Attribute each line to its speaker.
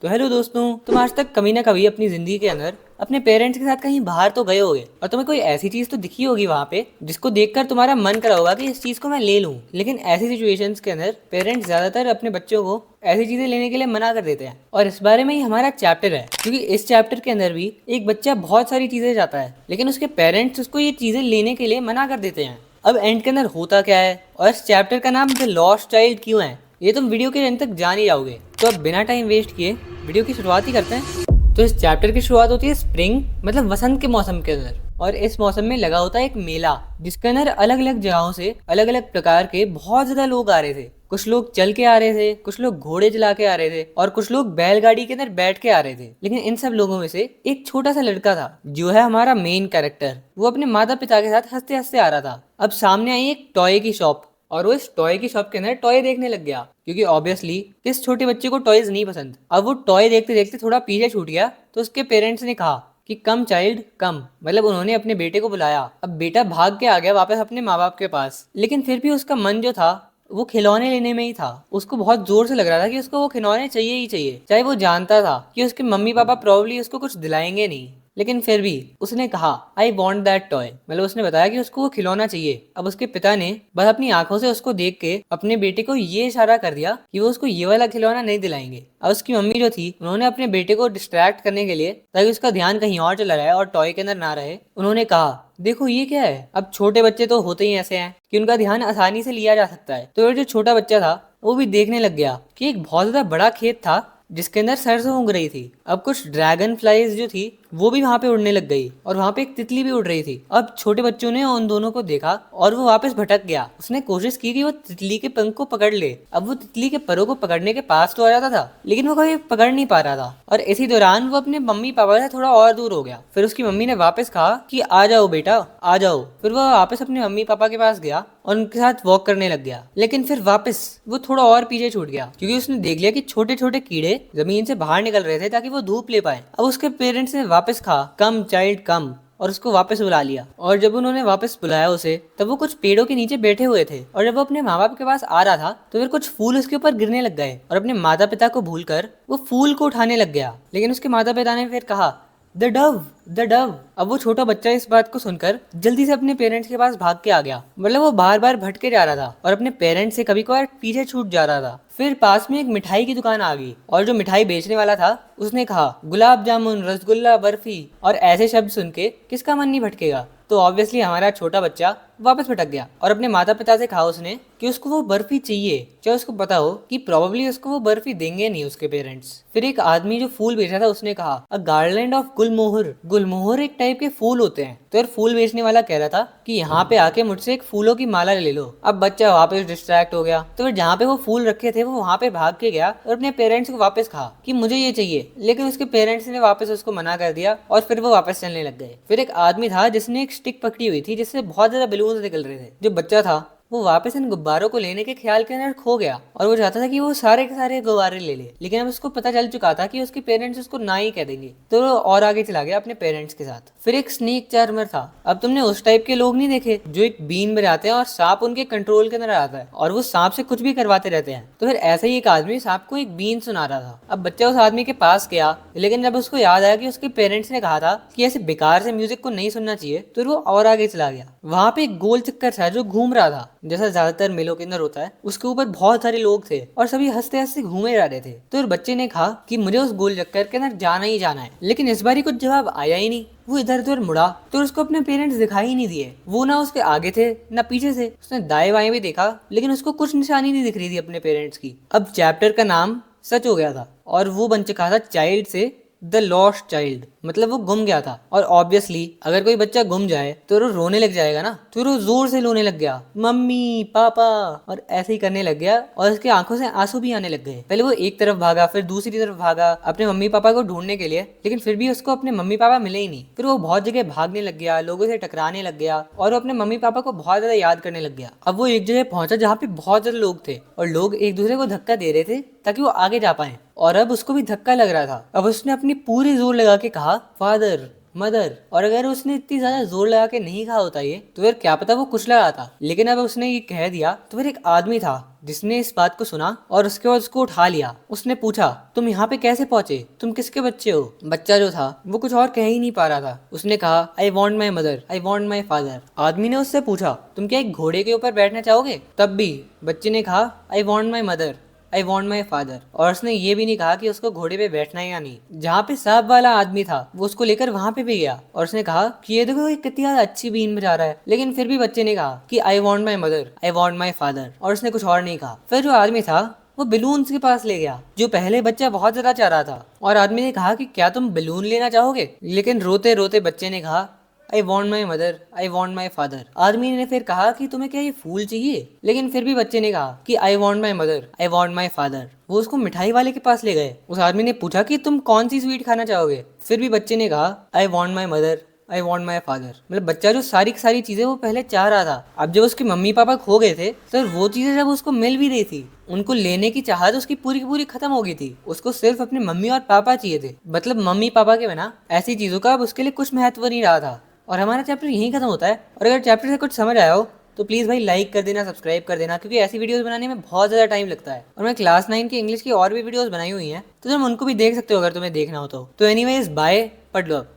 Speaker 1: तो हेलो दोस्तों, तुम आज तक कभी ना कभी अपनी जिंदगी के अंदर अपने पेरेंट्स के साथ कहीं बाहर तो गए होगे और तुम्हें कोई ऐसी चीज तो दिखी होगी वहां पे जिसको देखकर तुम्हारा मन करा होगा कि इस चीज को मैं ले लूं। लेकिन ऐसी सिचुएशंस के अंदर पेरेंट्स ज्यादातर अपने बच्चों को ऐसी चीजें लेने के लिए मना कर देते हैं और इस बारे में ही हमारा चैप्टर है, क्योंकि इस चैप्टर के अंदर भी एक बच्चा बहुत सारी चीजें चाहता है लेकिन उसके पेरेंट्स उसको ये चीजें लेने के लिए मना कर देते हैं। अब एंड के अंदर होता क्या है और इस चैप्टर का नाम द लॉस्ट चाइल्ड क्यों है, ये तुम वीडियो के एंड तक जान ही जाओगे। तो अब बिना टाइम वेस्ट किए वीडियो की शुरुआत ही करते हैं। तो इस चैप्टर की शुरुआत होती है स्प्रिंग मतलब वसंत के मौसम के अंदर, और इस मौसम में लगा होता है एक मेला जिसके अंदर अलग अलग जगहों से अलग अलग प्रकार के बहुत ज्यादा लोग आ रहे थे। कुछ लोग चल के आ रहे थे, कुछ लोग घोड़े चला के आ रहे थे और कुछ लोग बैलगाड़ी के अंदर बैठ के आ रहे थे। लेकिन इन सब लोगों में से एक छोटा सा लड़का था जो है हमारा मेन कैरेक्टर। वो अपने माता पिता के साथ हंसते हंसते आ रहा था। अब सामने आई एक टॉय की शॉप और वो इस टॉय की शॉप के अंदर टॉय देखने लग गया, क्योंकि ऑब्वियसली किस छोटे बच्चे को टॉयज नहीं पसंद। अब वो टॉय देखते देखते थोड़ा पीछे छूट गया तो उसके पेरेंट्स ने कहा कि कम चाइल्ड कम, मतलब उन्होंने अपने बेटे को बुलाया। अब बेटा भाग के आ गया वापस अपने माँ बाप के पास, लेकिन फिर भी उसका मन जो था वो खिलौने लेने में ही था। उसको बहुत जोर से लग रहा था कि उसको वो खिलौने चाहिए ही चाहिए, चाहे वो जानता था कि उसके मम्मी पापा प्रॉब्ली उसको कुछ दिलाएंगे नहीं। लेकिन फिर भी उसने कहा आई वॉन्ट दैट टॉय, मतलब उसने बताया कि उसको वो खिलौना चाहिए। अब उसके पिता ने बस अपनी आंखों से उसको देख के अपने बेटे को ये इशारा कर दिया कि वो उसको ये वाला खिलौना नहीं दिलाएंगे। अब उसकी मम्मी जो थी उन्होंने अपने बेटे को डिस्ट्रैक्ट करने के लिए, ताकि उसका ध्यान कहीं और चला जाए और टॉय के अंदर ना रहे, उन्होंने कहा देखो ये क्या है। अब छोटे बच्चे तो होते ही ऐसे हैं कि उनका ध्यान आसानी से लिया जा सकता है। तो ये जो छोटा बच्चा था वो भी देखने लग गया कि एक बहुत ज्यादा बड़ा खेत था जिसके अंदर सरसों उग रही थी। अब कुछ ड्रैगन फ्लाइज जो थी वो भी वहां पे उड़ने लग गई और वहां पे एक तितली भी उड़ रही थी। अब छोटे बच्चों ने उन दोनों को देखा और वो वापस भटक गया। उसने कोशिश की कि वो तितली के पंख को पकड़ ले। अब वो तितली के परों को पकड़ने के पास तो आ जाता था लेकिन वो कभी पकड़ नहीं पा रहा था, और इसी दौरान वो अपने मम्मी पापा से थोड़ा और दूर हो गया। फिर उसकी मम्मी ने वापस कहा कि आ जाओ बेटा आ जाओ। फिर वो वापस अपने मम्मी पापा के पास गया और उनके साथ वॉक करने लग गया। लेकिन फिर वापस वो थोड़ा और पीछे छूट गया, क्योंकि उसने देख लिया कि छोटे छोटे कीड़े जमीन से बाहर निकल रहे थे ताकि वो धूप ले पाए। अब उसके पेरेंट्स ने वापस कहा कम चाइल्ड कम, और उसको वापस बुला लिया। और जब उन्होंने वापस बुलाया उसे, तब वो कुछ पेड़ों के नीचे बैठे हुए थे, और जब वो अपने माँ बाप के पास आ रहा था तो फिर कुछ फूल उसके ऊपर गिरने लग गए और अपने माता पिता को भूलकर वो फूल को उठाने लग गया। लेकिन उसके माता पिता ने फिर कहा द डव द डव। अब वो छोटा बच्चा इस बात को सुनकर जल्दी से अपने पेरेंट्स के पास भाग के आ गया। मतलब वो बार बार भटके जा रहा था और अपने पेरेंट्स से कभी कभार पीछे छूट जा रहा था। फिर पास में एक मिठाई की दुकान आ गई और जो मिठाई बेचने वाला था उसने कहा गुलाब जामुन रसगुल्ला बर्फी, और ऐसे शब्द सुन के किसका मन नहीं भटकेगा। तो ऑब्वियसली हमारा छोटा बच्चा वापस भटक गया और अपने माता पिता से कहा उसने कि उसको वो बर्फी चाहिए, चाहे उसको पता हो कि प्रोबेबली उसको वो बर्फी देंगे नहीं उसके पेरेंट्स। फिर एक आदमी जो फूल बेच रहा था उसने कहा अ गार्लैंड ऑफ गुलमोहर। गुलमोहर एक टाइप के फूल होते हैं। तो यार फूल बेचने वाला कह रहा था कि यहाँ पे आके मुझसे एक फूलों की माला ले लो। अब बच्चा वापस डिस्ट्रैक्ट हो गया, तो फिर जहाँ पे वो फूल रखे थे वो वहाँ पे भाग के गया और अपने पेरेंट्स को वापस कहा कि मुझे ये चाहिए। लेकिन उसके पेरेंट्स ने वापस उसको मना कर दिया और फिर वो वापस चलने लग गए। फिर एक आदमी था जिसने एक स्टिक पकड़ी हुई थी जिससे बहुत ज्यादा बलून निकल रहे थे। जो बच्चा था वो वापस इन गुब्बारों को लेने के ख्याल के अंदर खो गया और वो चाहता था कि वो सारे के सारे गुब्बारे ले ले, लेकिन अब उसको पता चल चुका था कि उसके पेरेंट्स उसको ना ही कह देंगे। तो वो और आगे चला गया अपने पेरेंट्स के साथ। फिर एक स्नेक चार्मर था। अब तुमने उस टाइप के लोग नहीं देखे जो एक बीन बजाते हैं और सांप उनके कंट्रोल के अंदर आता है और वो सांप से कुछ भी करवाते रहते हैं। तो फिर ऐसा ही एक आदमी सांप को एक बीन सुना रहा था। अब बच्चा उस आदमी के पास गया, लेकिन जब उसको याद आया कि उसके पेरेंट्स ने कहा था कि ऐसे बेकार से म्यूजिक को नहीं सुनना चाहिए, तो वो और आगे चला गया। वहां पे एक गोल चक्कर था जो घूम रहा था जैसा ज्यादातर मेलों के अंदर होता है। उसके ऊपर बहुत सारे लोग थे और सभी हंसते हंसते घूमे जा रहे थे। तो बच्चे ने कहा कि मुझे उस गोल चक्कर के अंदर जाना ही जाना है, लेकिन इस बार कुछ जवाब आया ही नहीं। वो इधर उधर मुड़ा तो उसको अपने पेरेंट्स दिखाई ही नहीं दिए। वो ना उसके आगे थे ना पीछे से। उसने दाएं बाएं भी देखा लेकिन उसको कुछ निशानी नहीं दिख रही थी अपने पेरेंट्स की। अब चैप्टर का नाम सच हो गया था और वो बन चुका था चाइल्ड से द लॉस्ट चाइल्ड, मतलब वो गुम गया था। और ऑब्वियसली अगर कोई बच्चा गुम जाए तो वो रोने लग जाएगा ना, तो वो जोर से रोने लग गया मम्मी पापा, और ऐसे ही करने लग गया और उसकी आंखों से आंसू भी आने लग गए। पहले वो एक तरफ भागा फिर दूसरी तरफ भागा अपने मम्मी पापा को ढूंढने के लिए, लेकिन फिर भी उसको अपने मम्मी पापा मिले ही नहीं। फिर वो बहुत जगह भागने लग गया, लोगों से टकराने लग गया और वो अपने मम्मी पापा को बहुत ज्यादा याद करने लग गया। अब वो एक जगह पहुंचा जहाँ पे बहुत ज्यादा लोग थे और लोग एक दूसरे को धक्का दे रहे थे ताकि वो आगे जा पाए, और अब उसको भी धक्का लग रहा था। अब उसने अपनी पूरी जोर लगा के कहा फादर मदर। और अगर उसने इतनी ज्यादा जोर लगा के नहीं कहा होता ये, तो फिर क्या पता वो कुछ लगा था। लेकिन अब उसने ये कह दिया तो फिर एक आदमी था जिसने इस बात को सुना और उसके बाद उसको उठा लिया। उसने पूछा, तुम यहाँ पे कैसे पहुंचे, तुम किसके बच्चे हो? बच्चा जो था वो कुछ और कह ही नहीं पा रहा था। उसने कहा, I want my mother, I want my father. आदमी ने उससे पूछा, तुम क्या एक घोड़े के ऊपर बैठना चाहोगे? तब भी बच्चे ने कहा, I want my mother, I want my father. और उसने ये भी नहीं कहा कि उसको घोड़े पे बैठना है या नहीं। जहाँ पे सांप वाला आदमी था वो उसको लेकर वहां पे भी गया और उसने कहा कि ये देखो ये कितनी ज्यादा अच्छी बीन बजा रहा है। लेकिन फिर भी बच्चे ने कहा कि I want my mother, I want my father. और उसने कुछ और नहीं कहा। फिर जो आदमी था वो बलून्स के पास ले गया जो पहले बच्चा बहुत ज्यादा चाह रहा था। और आदमी ने कहा कि क्या तुम बलून लेना चाहोगे? लेकिन रोते रोते बच्चे ने कहा, I want my mother, I want my father. आदमी ने फिर कहा कि तुम्हें क्या ये फूल चाहिए? लेकिन फिर भी बच्चे ने कहा कि I want my mother, I want my father. वो उसको मिठाई वाले के पास ले गए। उस आदमी ने पूछा कि तुम कौन सी स्वीट खाना चाहोगे? फिर भी बच्चे ने कहा, I want my mother, I want my father. मतलब बच्चा जो सारी की सारी चीजें वो पहले चाह रहा था, अब जब उसके मम्मी पापा खो गए थे तो वो चीजें जब उसको मिल भी रही थी, उनको लेने की चाहत उसकी पूरी की पूरी खत्म हो गई थी। उसको सिर्फ अपने मम्मी और पापा चाहिए थे। मतलब मम्मी पापा के बिना ऐसी चीजों का अब उसके लिए कुछ महत्व नहीं रहा था। और हमारा चैप्टर यहीं खत्म होता है। और अगर चैप्टर से कुछ समझ आया हो तो प्लीज़ भाई लाइक कर देना, सब्सक्राइब कर देना, क्योंकि ऐसी वीडियोस बनाने में बहुत ज़्यादा टाइम लगता है। और मैं क्लास 9 की इंग्लिश की और भी वीडियोस बनाई हुई हैं, तो तुम उनको भी देख सकते हो अगर तुम्हें देखना हो तो। एनीवेज बाय, पढ़ लो अब।